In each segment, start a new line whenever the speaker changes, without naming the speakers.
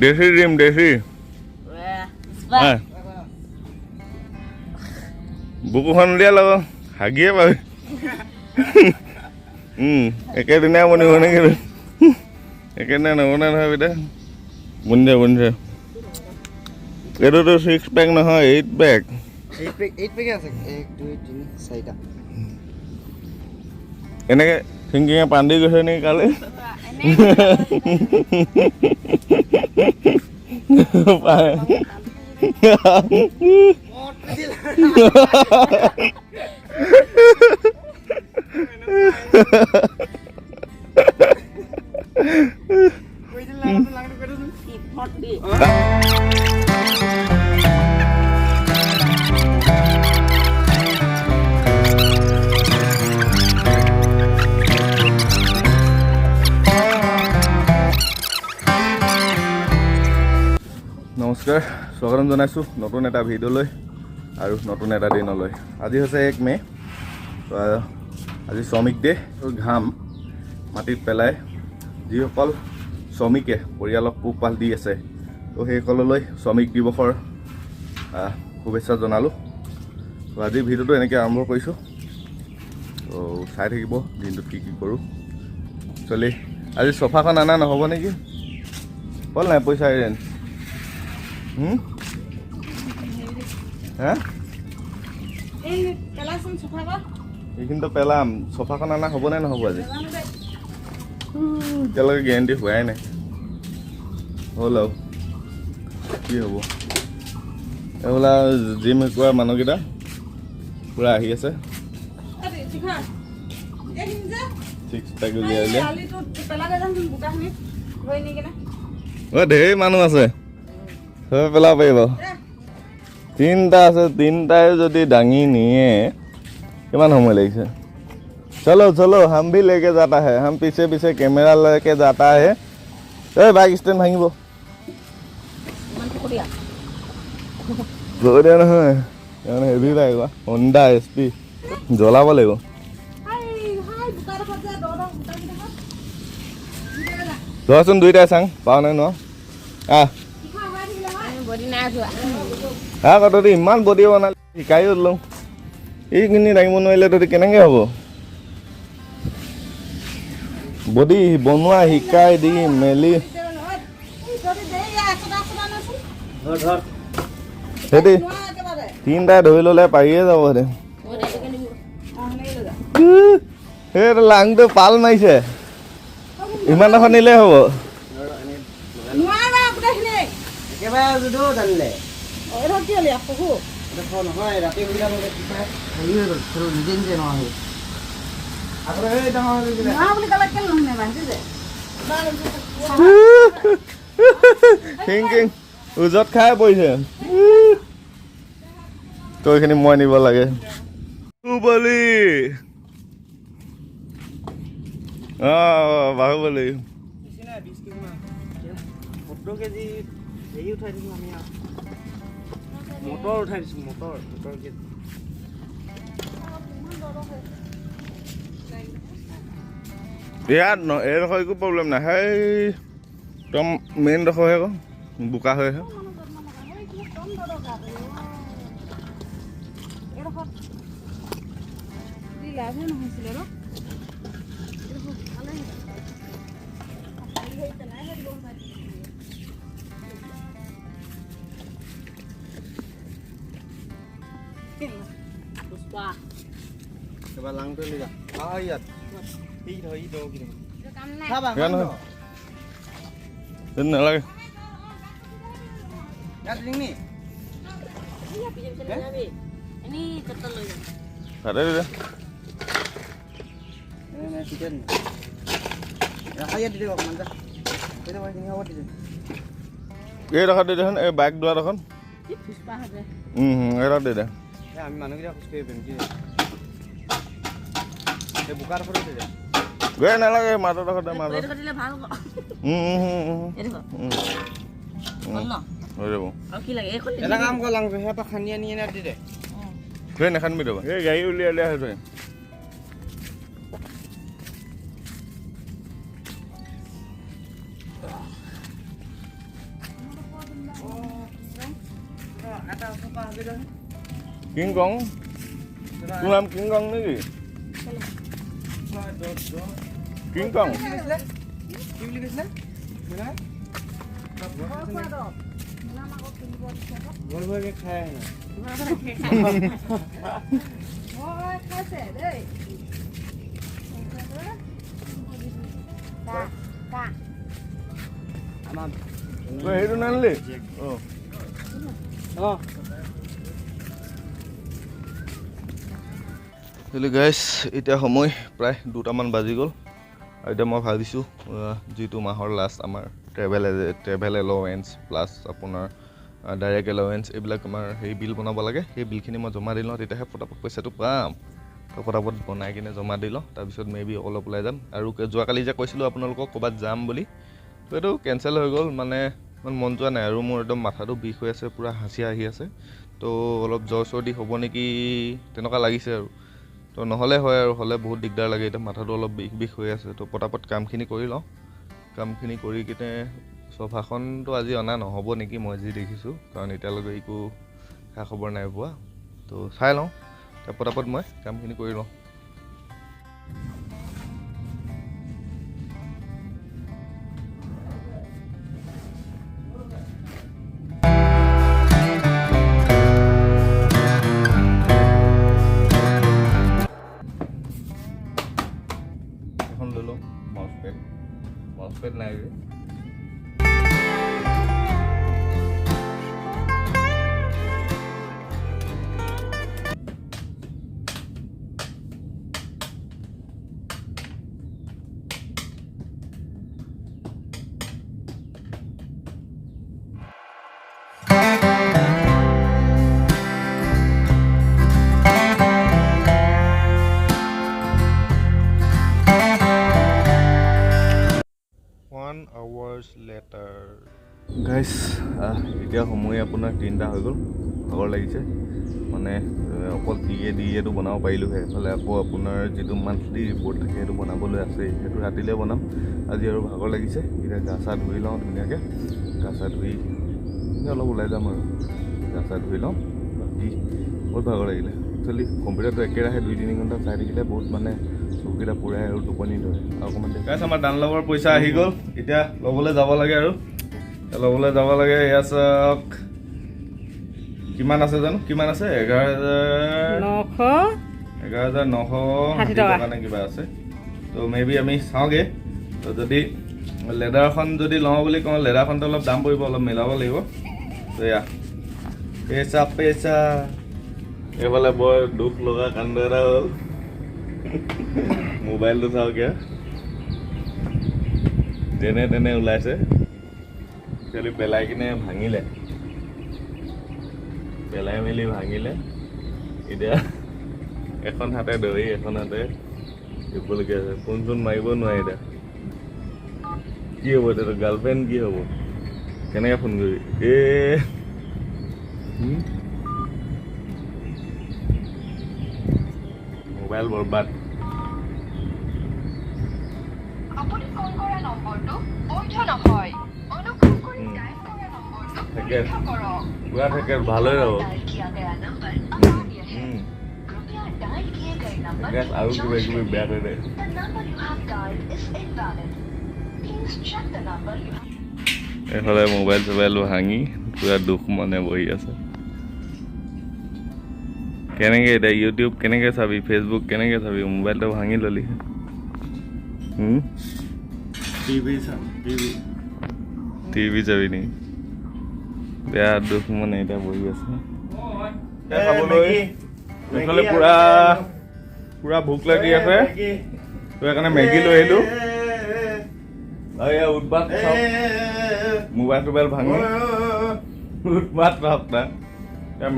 দেশি ডিম দেশি বুকুখন দিয়া লগ হাগিয়ে পাবি একেদিনাই বনিব নেকি একেদিনাই নবনাই নহয় বেটা বনি যা এইটোতো 6 পেক নহয় 8 পেক
8 পেক আছে 1 2 3 4টা
এনেকে থিংকিঙে পান্দি গৈছে নেকি কালি নমস্কাৰ স্বাগতম জনাইছোঁ নতুন এটা ভিডিঅ'লৈ আৰু নতুন এটা দিনলৈ আজি হৈছে 1 মে আজি শ্ৰমিক ডে ঘাম মাটিত পেলাই যিসকল শ্ৰমিকে পৰিয়ালক পোহপাল দি আছে তো সেইসকললৈ শ্ৰমিক দিৱসৰ শুভেচ্ছা জনালোঁ তো আজিৰ ভিডিঅ'টো এনেকৈ আৰম্ভ কৰিছোঁ তো চাই থাকিব দিনটোত কি কৰোঁ চলি আজি চফাখন অনা নহ'ব নেকি ব'ল নাই পইচা এৰেঞ্জ এইখিনিতো পেলাম চফাখন অনা হ'ব নে নহ'ব আজি এতিয়ালৈকে গেৰেণ্টি হোৱাই নাই হ'ল আৰু কি হ'ব এইবোলা জিম শিকোৱা মানুহকেইটা পূৰা আহি আছে 6 পেক উলিয়াই ঢেৰ মানুহ আছে চবে পেলাব পাৰিব 3টা আছে 3টাই যদি দাঙি নিয়ে কিমান সময় লাগিছে चलो चलो हम भी लेके जाता है हम पीछे पीछे कैमरा लेके जाता है बाइक स्टैंड भांगिब নহয় হেভি বাইক হণ্ডা SP জ্বলাব লাগিব ধৰচোন দুইটাই চাং পাওঁ নাই ন তহঁতি ইমান বডি বনালি শিকাই দিলোঁ এইখিনি দাঙিব নোৱাৰিলে তহঁতি কেনেকৈ হ'ব বডি বনোৱা শিকাই দি মেলি সেহেঁতি 3টাই ধৰি ল'লে পাৰিয়ে যাব সেইটো লাংটো পাল মাৰিছে ইমান এখন নিলেই হ'ব থিংকিং উজত খাই পৰিছে তো এইখিনি মই নিব লাগে বাহুবলী বাহুবলী
17 কেজি হেৰি উঠাই দিছোঁ আমি মটৰ উঠাই দিছোঁ মটৰ কেজি
ইয়াত এইডোখৰ একো প্ৰব্লেম নাই সেই একদম মেইন ডোখৰহে আকৌ বোকা হৈ আহে
এবাৰ লাংটো লৈ যা ইয়াত
নালাগে এইডোখৰ দি দেখোন এই বাইক দোৱা দেখোন এইডোখৰ দি দে
আমি মানুহকেইটা খোজকাঢ়ি পাৰিম বোকা ডোখৰ দি দে
গৈ নালাগে মাজৰ ডোখৰ দে মাজত হৈ যাব
এটা কাম কৰ লাংটো সেয়া পৰা খান্দি আনি এনে দি দে
থৈ নাখানবি ৰ'বা এই গাড়ী উলিয়াই আহে থৈ কিং কং তোৰ নাম কিং কং নেকি কিং কং
কি বুলি কৈছিলে ভয় ভয়কে খাই
সেইটো নানিলি গাইজ এতিয়া সময় প্ৰায় 2টামান বাজি গ'ল আৰু এতিয়া মই ভাবিছোঁ যিটো মাহৰ লাষ্ট আমাৰ ট্ৰেভেল এলাৱেঞ্চ প্লাছ আপোনাৰ ডাইৰেক্ট এলাৱেঞ্চ এইবিলাক আমাৰ সেই বিল বনাব লাগে সেই বিলখিনি মই জমা দি লওঁ তেতিয়াহে ফটাফট পইচাটো পাম তো ফটাফট বনাই কিনে জমা দি লওঁ তাৰপিছত মেবি অলপ ওলাই যাম আৰু যোৱাকালি যে কৈছিলোঁ আপোনালোকক ক'ৰবাত যাম বুলি তো এইটো কেঞ্চেল হৈ গ'ল মানে ইমান মন যোৱা নাই আৰু মোৰ একদম মাথাটো বিষ হৈ আছে পূৰা হাঁচি আহি আছে তো অলপ জ্বৰ চৰ্দি হ'ব নেকি তেনেকুৱা লাগিছে আৰু তো নহ'লে হয় আৰু হ'লে বহুত দিগদাৰ লাগে এতিয়া মাথাটো অলপ বিষ হৈ আছে তো পটাপট কামখিনি কৰি লওঁ কামখিনি কৰি কিনে চফাখনটো আজি অনা নহ'ব নেকি মই যি দেখিছোঁ কাৰণ এতিয়ালৈকে একো খা খবৰ নাই পোৱা তো চাই লওঁ তাৰ পটাপট মই কামখিনি কৰি লওঁ এখন লৈ লওঁ মাউচ পেড নাই যে গাইজ এতিয়া সময় আপোনাৰ 3টা হৈ গ'ল ভাগৰ লাগিছে মানে অকল ডিএটো বনাব পাৰিলোঁহে এইফালে আকৌ আপোনাৰ যিটো মান্থলি ৰিপৰ্ট থাকে সেইটো বনাবলৈ আছে সেইটো ৰাতিলৈ বনাম আজি আৰু ভাগৰ লাগিছে এতিয়া গা চা ধুই লওঁ ধুনীয়াকৈ গা চা ধুই অলপ ওলাই যাম আৰু গা চা ধুই লওঁ বাকী বহুত ভাগৰ লাগিলে একচুৱেলি কম্পিউটাৰটো একেৰাহে 2-3 ঘণ্টা চাই থাকিলে বহুত মানে চকুকেইটা পুৰাই আৰু টোপনি ধৰে আৰু অকণমান গাইজ আমাৰ ডানলভৰ পইচা আহি গ'ল এতিয়া ল'বলৈ যাব লাগে আৰু ল'বলৈ যাব লাগে এয়া চাওক কিমান আছে জানো কিমান আছে 11,960 টকা নে কিবা আছে তো মেবি আমি চাওঁগৈ তো যদি লেডাৰখন যদি লওঁ বুলি কওঁ লেডাৰখনটো অলপ দাম পৰিব অলপ মিলাব লাগিব তো এয়া পেচা এইফালে বৰ দুখ লগা কাণ্ড এটা হ'ল মোবাইলটো চাওঁকে যেনে তেনে ওলাইছে খালি পেলাই কিনে ভাঙিলে পেলাই মেলি ভাঙিলে এতিয়া এখন হাতে ধৰি এখন হাতে দিবলগীয়া আছে ফোন চোন মাৰিব নোৱাৰে এতিয়া কি হ'ব এতিয়া গাৰ্লফ্ৰেণ্ড কি হ'ব কেনেকৈ ফোন কৰিবি মোবাইল বৰবাদ পুৰা থাকে ভালেই যাব আৰু কিবা কিবি বেয়া কৰি দে এইফালে মোবাইল চোবাইল ভাঙি পুৰা দুখ মানে বহি আছে কেনেকৈ এতিয়া ইউটিউব কেনেকৈ চাবি ফেচবুক কেনেকৈ চাবি মোবাইলটো ভাঙি ল'লি টিভি চাবি নেকি বেয়া দুখ মানে এতিয়া বহি আছে খাবলৈ এইফালে পুৰা ভোক লাগি আছে তো সেইকাৰণে মেগী লৈ আহিলোঁ উৎপাত মোবাইল চোবাইল ভাঙি উৎপাত চাওক না এতিয়া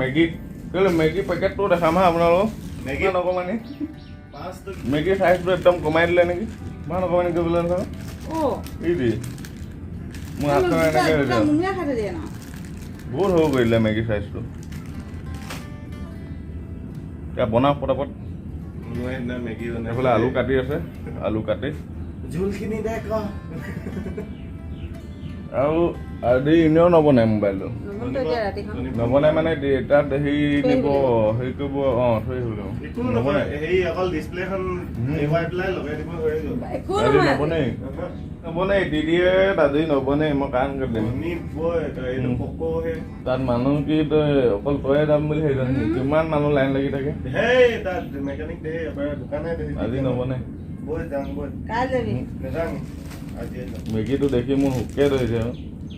মেগী পেকেটটো দেখাম হা আপোনালোকক মেগী নকমানি মেগী চাইজটো একদম কমাই দিলে নেকি ইমান অকমানি কৰিবলৈ নহয় মোৰ হাতখন এনেকৈ হৈ যায় বহুত সৰু কৰি দিলে মেগী চাইজটো এতিয়া বনাওঁ পটাপট
মই সেইদিনা মেগী বনাই
এইফালে আলু কাটি আছে আলু কাটি
জোলখিনি দে ক
আৰু আজি এনেও নবনাই মোবাইলটো
নবনতো এতিয়া ৰাতিখন
নবনাই মানে তাত হেৰি দিব হেৰি কৰিব থৈ আহিব
একো নবনাই হেৰি অকল ডিছপ্লেখন এৱাই পেলাই লগাই দিব হৈ গ'ল
একো
আজি
নহয়
নবনাই নবনাই দিদিয়ে আজি নবনাই মই কাৰণ কৰি দিম
বনি বৈ এইটো পকহে
তাত মানুহ কি তই অকল তয়ে যাম বুলি ভাবিছ কিমান মানুহ লাইন লাগি থাকে
হেই তাত মেকানিক দে এবাৰ দোকানে দে
আজি নবনাই
বৈ যাম বৈ
কাই যাবি
নেযাং আজি যাম
মেগীটো দেখি মোৰ হুকে ধৰিছে আৰু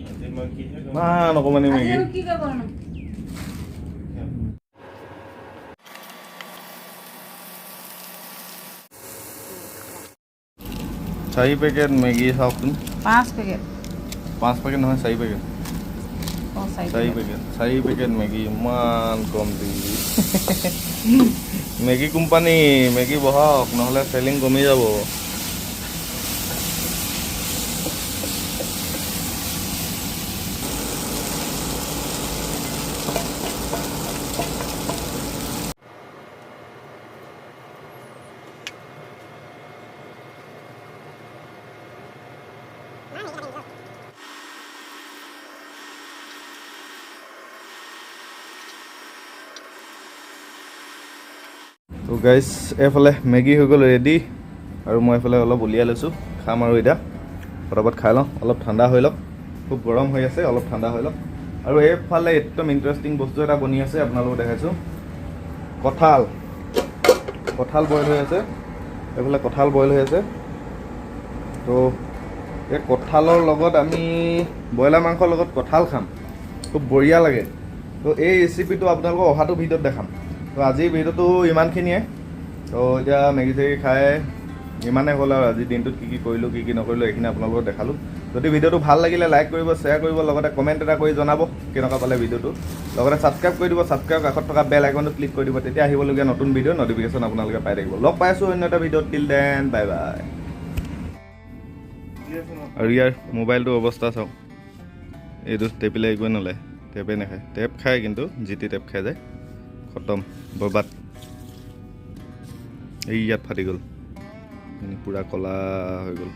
আজি মই কিহে কৰিম
ইমান অকণমানি
আজি
মেগী
আৰু কি কৰিবনো
চাৰি পেকেট মেগী চাওকচোন
5 পেকেট
5 পেকেট নহয় 4 পেকেট
অ
4 পেকেট মেগী ইমান কম দি মেগী কোম্পানী মেগী বহাওক নহ'লে চেলিং কমি যাব তো গাইজ এইফালে মেগী হৈ গ'ল ৰেডি আৰু মই এইফালে অলপ উলিয়াই লৈছোঁ খাম আৰু এতিয়া পটাপট খাই লওঁ অলপ ঠাণ্ডা হৈ লওক খুব গৰম হৈ আছে অলপ ঠাণ্ডা হৈ লওক আৰু এইফালে একদম ইণ্টাৰেষ্টিং বস্তু এটা বনি আছে আপোনালোকক দেখাইছোঁ কঁঠাল বইল হৈ আছে এইফালে কঁঠাল বইল হৈ আছে তো এই কঁঠালৰ লগত আমি ব্ৰইলাৰ মাংসৰ লগত কঁঠাল খাম খুব বঢ়িয়া লাগে তো এই ৰেচিপিটো আপোনালোকক অহাটো ভিডিঅ'ত দেখাম তো আজিৰ ভিডিঅ'টো ইমানখিনিয়ে তো এতিয়া মেগী চেগী খাই ইমানেই হ'ল আৰু আজিৰ দিনটোত কি কৰিলোঁ কি নকৰিলোঁ এইখিনি আপোনালোকক দেখালোঁ যদি ভিডিঅ'টো ভাল লাগিলে লাইক কৰিব শ্বেয়াৰ কৰিব লগতে কমেণ্ট এটা কৰি জনাব কেনেকুৱা পালে ভিডিঅ'টো লগতে ছাবস্ক্ৰাইব কৰি দিব ছাবস্ক্ৰাইব কাষত থকা বেল আইকনটো ক্লিক কৰি দিব তেতিয়া আহিবলগীয়া নতুন ভিডিঅ' নটিফিকেশ্যন আপোনালোকে পাই থাকিব লগ পাই আছোঁ অন্য এটা ভিডিঅ'ত টিল দেন বাই বাই আৰু ইয়াৰ মোবাইলটোৰ অৱস্থা চাওক এইটো টেপিলে একোৱে নোলায় টেপে নাখায় টেপ খায় কিন্তু যি টি টেপ খাই যায় খতম বৰবাদ এই ইয়াত ফাটি গ'ল পূৰা ক'লা হৈ গ'ল